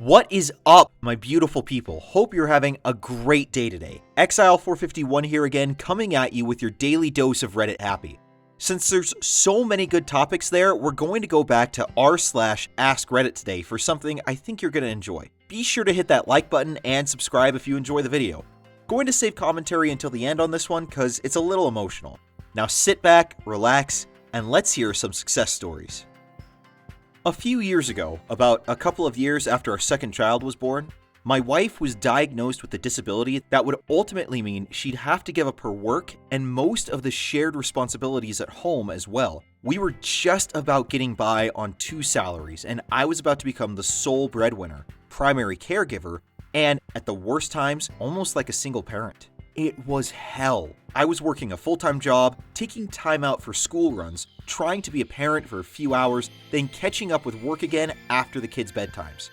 What is up, my beautiful people? Hope you're having a great day today. Exile451 here again, coming at you with your daily dose of Reddit happy. Since there's so many good topics there, we're going to go back to r/AskReddit today for something I think you're going to enjoy. Be sure to hit that like button and subscribe if you enjoy the video. Going to save commentary until the end on this one because it's a little emotional. Now sit back, relax, and let's hear some success stories. A few years ago, about a couple of years after our second child was born, my wife was diagnosed with a disability that would ultimately mean she'd have to give up her work and most of the shared responsibilities at home as well. We were just about getting by on 2 salaries, and I was about to become the sole breadwinner, primary caregiver, and at the worst times, almost like a single parent. It was hell. I was working a full-time job, taking time out for school runs, trying to be a parent for a few hours, then catching up with work again after the kids' bedtimes.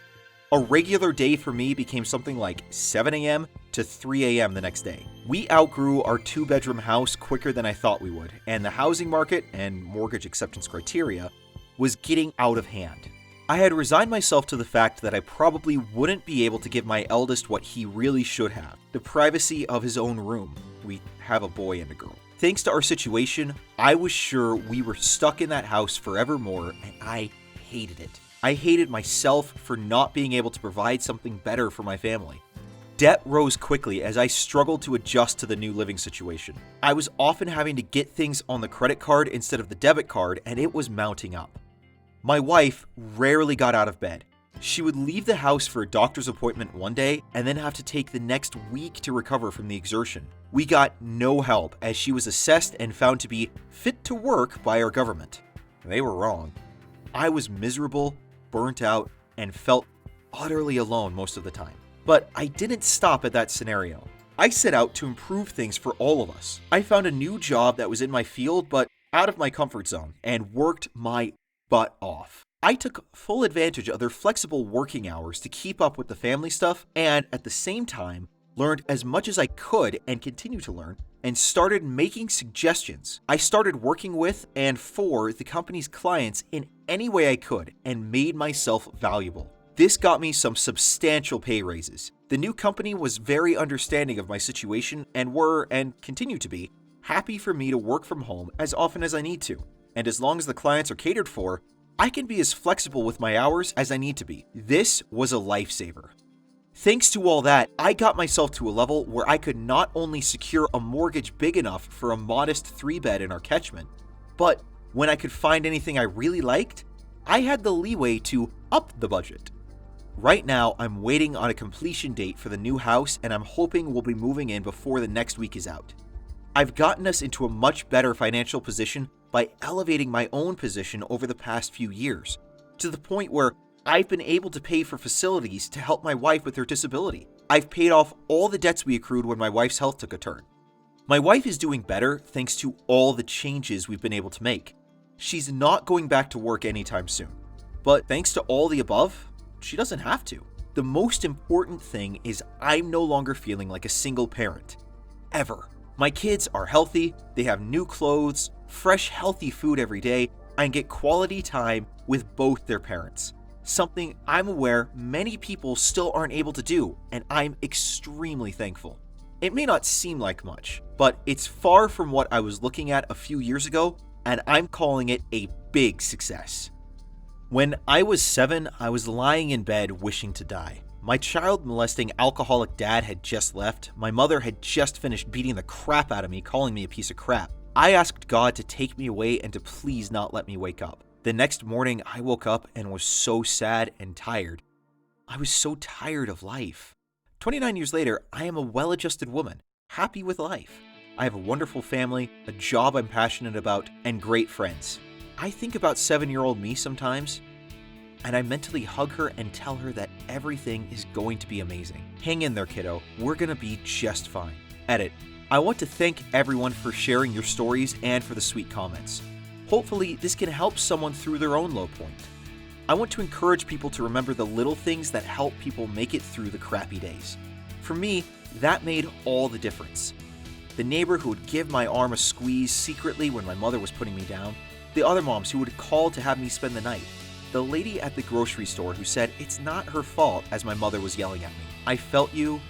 A regular day for me became something like 7 a.m. to 3 a.m. the next day. We outgrew our 2-bedroom house quicker than I thought we would, and the housing market and mortgage acceptance criteria was getting out of hand. I had resigned myself to the fact that I probably wouldn't be able to give my eldest what he really should have, the privacy of his own room. We have a boy and a girl. Thanks to our situation, I was sure we were stuck in that house forevermore, and I hated it. I hated myself for not being able to provide something better for my family. Debt rose quickly as I struggled to adjust to the new living situation. I was often having to get things on the credit card instead of the debit card, and it was mounting up. My wife rarely got out of bed. She would leave the house for a doctor's appointment one day and then have to take the next week to recover from the exertion. We got no help as she was assessed and found to be fit to work by our government. They were wrong. I was miserable, burnt out, and felt utterly alone most of the time. But I didn't stop at that scenario. I set out to improve things for all of us. I found a new job that was in my field but out of my comfort zone and worked my butt off. I took full advantage of their flexible working hours to keep up with the family stuff and at the same time learned as much as I could and continue to learn and started making suggestions. I started working with and for the company's clients in any way I could and made myself valuable. This got me some substantial pay raises. The new company was very understanding of my situation and were, and continue to be, happy for me to work from home as often as I need to. And as long as the clients are catered for, I can be as flexible with my hours as I need to be. This was a lifesaver. Thanks to all that, I got myself to a level where I could not only secure a mortgage big enough for a modest 3-bed in our catchment, but when I could find anything I really liked, I had the leeway to up the budget. Right now, I'm waiting on a completion date for the new house, and I'm hoping we'll be moving in before the next week is out. I've gotten us into a much better financial position by elevating my own position over the past few years, to the point where I've been able to pay for facilities to help my wife with her disability. I've paid off all the debts we accrued when my wife's health took a turn. My wife is doing better thanks to all the changes we've been able to make. She's not going back to work anytime soon, but thanks to all the above, she doesn't have to. The most important thing is I'm no longer feeling like a single parent. Ever. My kids are healthy, they have new clothes, fresh, healthy food every day, and get quality time with both their parents. Something I'm aware many people still aren't able to do, and I'm extremely thankful. It may not seem like much, but it's far from what I was looking at a few years ago, and I'm calling it a big success. When I was 7, I was lying in bed wishing to die. My child-molesting alcoholic dad had just left. My mother had just finished beating the crap out of me, calling me a piece of crap. I asked God to take me away and to please not let me wake up. The next morning, I woke up and was so sad and tired. I was so tired of life. 29 years later, I am a well-adjusted woman, happy with life. I have a wonderful family, a job I'm passionate about, and great friends. I think about 7-year-old me sometimes, and I mentally hug her and tell her that everything is going to be amazing. Hang in there, kiddo. We're gonna be just fine. Edit. I want to thank everyone for sharing your stories and for the sweet comments. Hopefully, this can help someone through their own low point. I want to encourage people to remember the little things that help people make it through the crappy days. For me, that made all the difference. The neighbor who would give my arm a squeeze secretly when my mother was putting me down, the other moms who would call to have me spend the night, the lady at the grocery store who said it's not her fault as my mother was yelling at me. I felt you,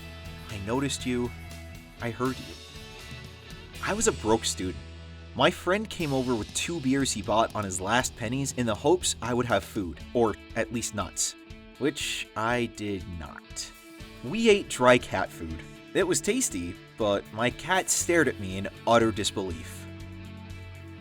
I noticed you, I heard you. I was a broke student. My friend came over with 2 beers he bought on his last pennies in the hopes I would have food, or at least nuts, which I did not. We ate dry cat food. It was tasty, but my cat stared at me in utter disbelief.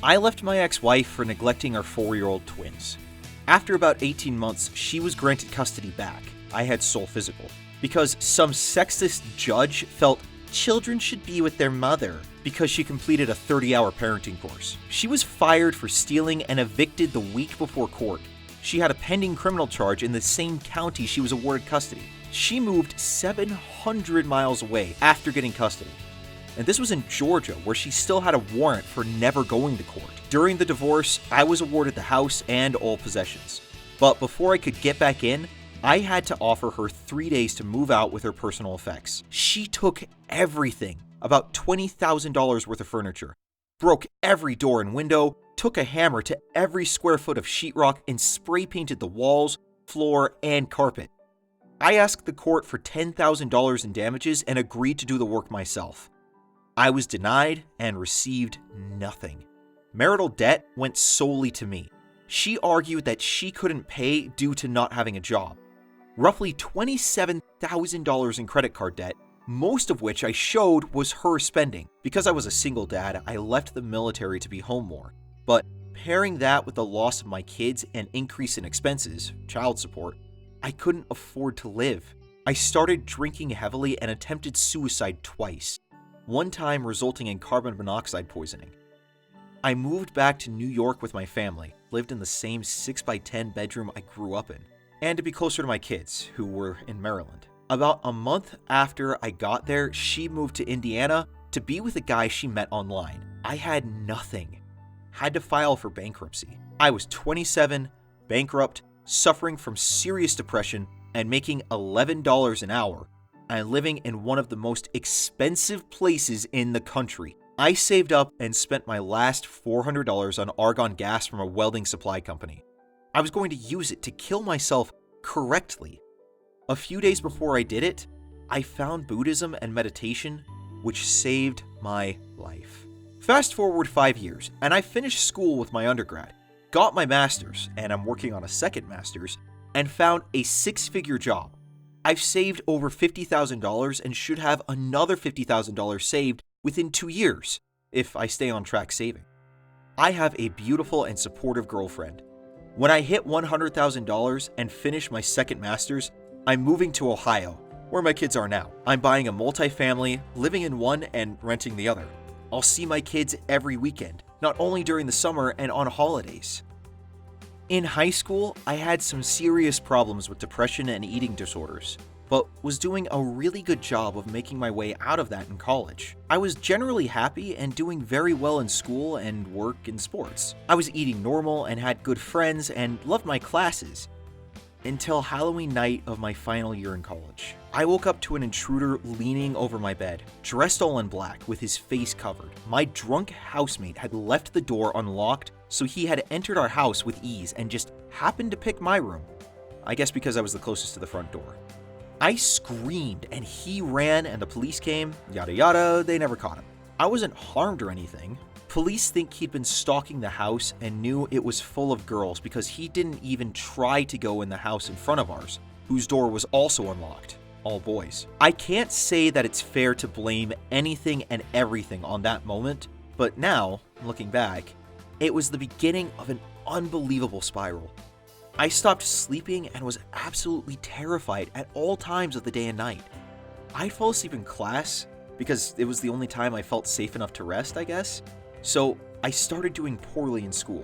I left my ex-wife for neglecting our 4-year-old twins. After about 18 months, she was granted custody back. I had sole physical, because some sexist judge felt children should be with their mother because she completed a 30-hour parenting course. She was fired for stealing and evicted the week before court. She had a pending criminal charge in the same county she was awarded custody. She moved 700 miles away after getting custody. And this was in Georgia, where she still had a warrant for never going to court. During the divorce, I was awarded the house and all possessions. But before I could get back in, I had to offer her 3 days to move out with her personal effects. She took everything, about $20,000 worth of furniture, broke every door and window, took a hammer to every square foot of sheetrock and spray painted the walls, floor, and carpet. I asked the court for $10,000 in damages and agreed to do the work myself. I was denied and received nothing. Marital debt went solely to me. She argued that she couldn't pay due to not having a job. Roughly $27,000 in credit card debt, most of which I showed was her spending. Because I was a single dad, I left the military to be home more. But pairing that with the loss of my kids and increase in expenses, child support, I couldn't afford to live. I started drinking heavily and attempted suicide twice, one time resulting in carbon monoxide poisoning. I moved back to New York with my family, lived in the same 6x10 bedroom I grew up in, and to be closer to my kids, who were in Maryland. About a month after I got there, she moved to Indiana to be with a guy she met online. I had nothing. Had to file for bankruptcy. I was 27, bankrupt, suffering from serious depression, and making $11 an hour, and living in one of the most expensive places in the country. I saved up and spent my last $400 on argon gas from a welding supply company. I was going to use it to kill myself correctly. A few days before I did it, I found Buddhism and meditation, which saved my life. Fast forward 5 years, and I finished school with my undergrad, got my master's, and I'm working on a second master's, and found a 6-figure job. I've saved over $50,000 and should have another $50,000 saved within 2 years, if I stay on track saving. I have a beautiful and supportive girlfriend. When I hit $100,000 and finish my second master's, I'm moving to Ohio, where my kids are now. I'm buying a multifamily, living in one and renting the other. I'll see my kids every weekend, not only during the summer and on holidays. In high school, I had some serious problems with depression and eating disorders, but was doing a really good job of making my way out of that in college. I was generally happy and doing very well in school and work and sports. I was eating normal and had good friends and loved my classes. Until Halloween night of my final year in college. I woke up to an intruder leaning over my bed, dressed all in black with his face covered. My drunk housemate had left the door unlocked, so he had entered our house with ease and just happened to pick my room. I guess because I was the closest to the front door. I screamed and he ran and the police came, yada yada, they never caught him. I wasn't harmed or anything. Police think he'd been stalking the house and knew it was full of girls because he didn't even try to go in the house in front of ours, whose door was also unlocked, all boys. I can't say that it's fair to blame anything and everything on that moment, but now, looking back, it was the beginning of an unbelievable spiral. I stopped sleeping and was absolutely terrified at all times of the day and night. I'd fall asleep in class because it was the only time I felt safe enough to rest, I guess. So I started doing poorly in school.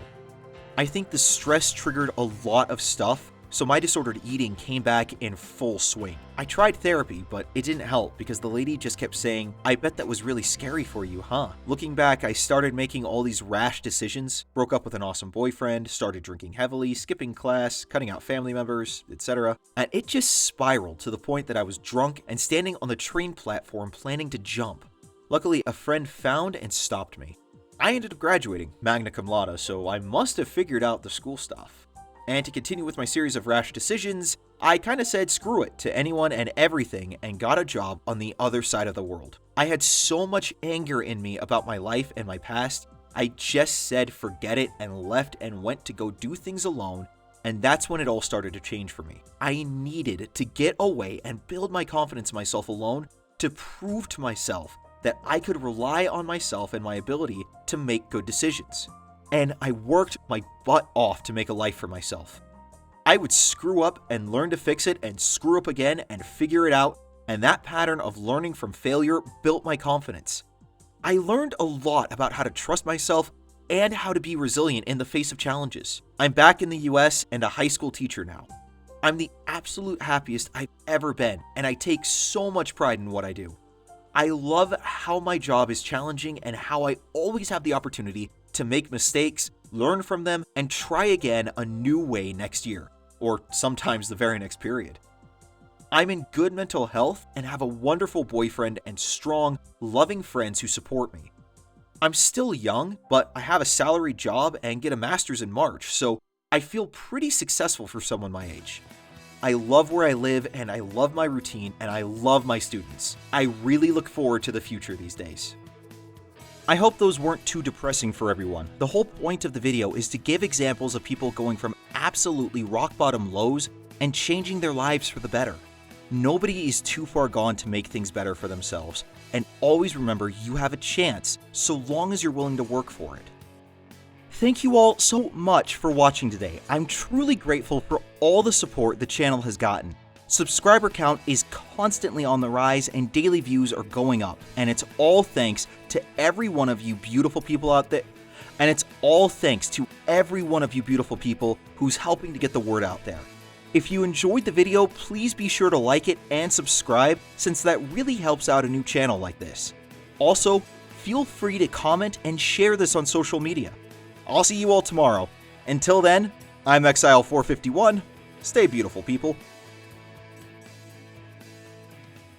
I think the stress triggered a lot of stuff, so my disordered eating came back in full swing. I tried therapy, but it didn't help because the lady just kept saying, "I bet that was really scary for you, huh?" Looking back, I started making all these rash decisions, broke up with an awesome boyfriend, started drinking heavily, skipping class, cutting out family members, etc. And it just spiraled to the point that I was drunk and standing on the train platform planning to jump. Luckily, a friend found and stopped me. I ended up graduating, magna cum laude, so I must have figured out the school stuff. And to continue with my series of rash decisions, I kinda said screw it to anyone and everything and got a job on the other side of the world. I had so much anger in me about my life and my past, I just said forget it and left and went to go do things alone, and that's when it all started to change for me. I needed to get away and build my confidence in myself alone to prove to myself that I could rely on myself and my ability to make good decisions. And I worked my butt off to make a life for myself. I would screw up and learn to fix it and screw up again and figure it out, and that pattern of learning from failure built my confidence. I learned a lot about how to trust myself and how to be resilient in the face of challenges. I'm back in the US and a high school teacher now. I'm the absolute happiest I've ever been, and I take so much pride in what I do. I love how my job is challenging and how I always have the opportunity to make mistakes, learn from them, and try again a new way next year, or sometimes the very next period. I'm in good mental health and have a wonderful boyfriend and strong, loving friends who support me. I'm still young, but I have a salary job and get a master's in March, so I feel pretty successful for someone my age. I love where I live and I love my routine and I love my students. I really look forward to the future these days. I hope those weren't too depressing for everyone. The whole point of the video is to give examples of people going from absolutely rock bottom lows and changing their lives for the better. Nobody is too far gone to make things better for themselves, and always remember you have a chance so long as you're willing to work for it. Thank you all so much for watching today. I'm truly grateful for all the support the channel has gotten. Subscriber count is constantly on the rise and daily views are going up, and it's all thanks to every one of you beautiful people out there. And it's all thanks to every one of you beautiful people who's helping to get the word out there. If you enjoyed the video, please be sure to like it and subscribe, since that really helps out a new channel like this. Also, feel free to comment and share this on social media. I'll see you all tomorrow. Until then, I'm Exile451. Stay beautiful, people.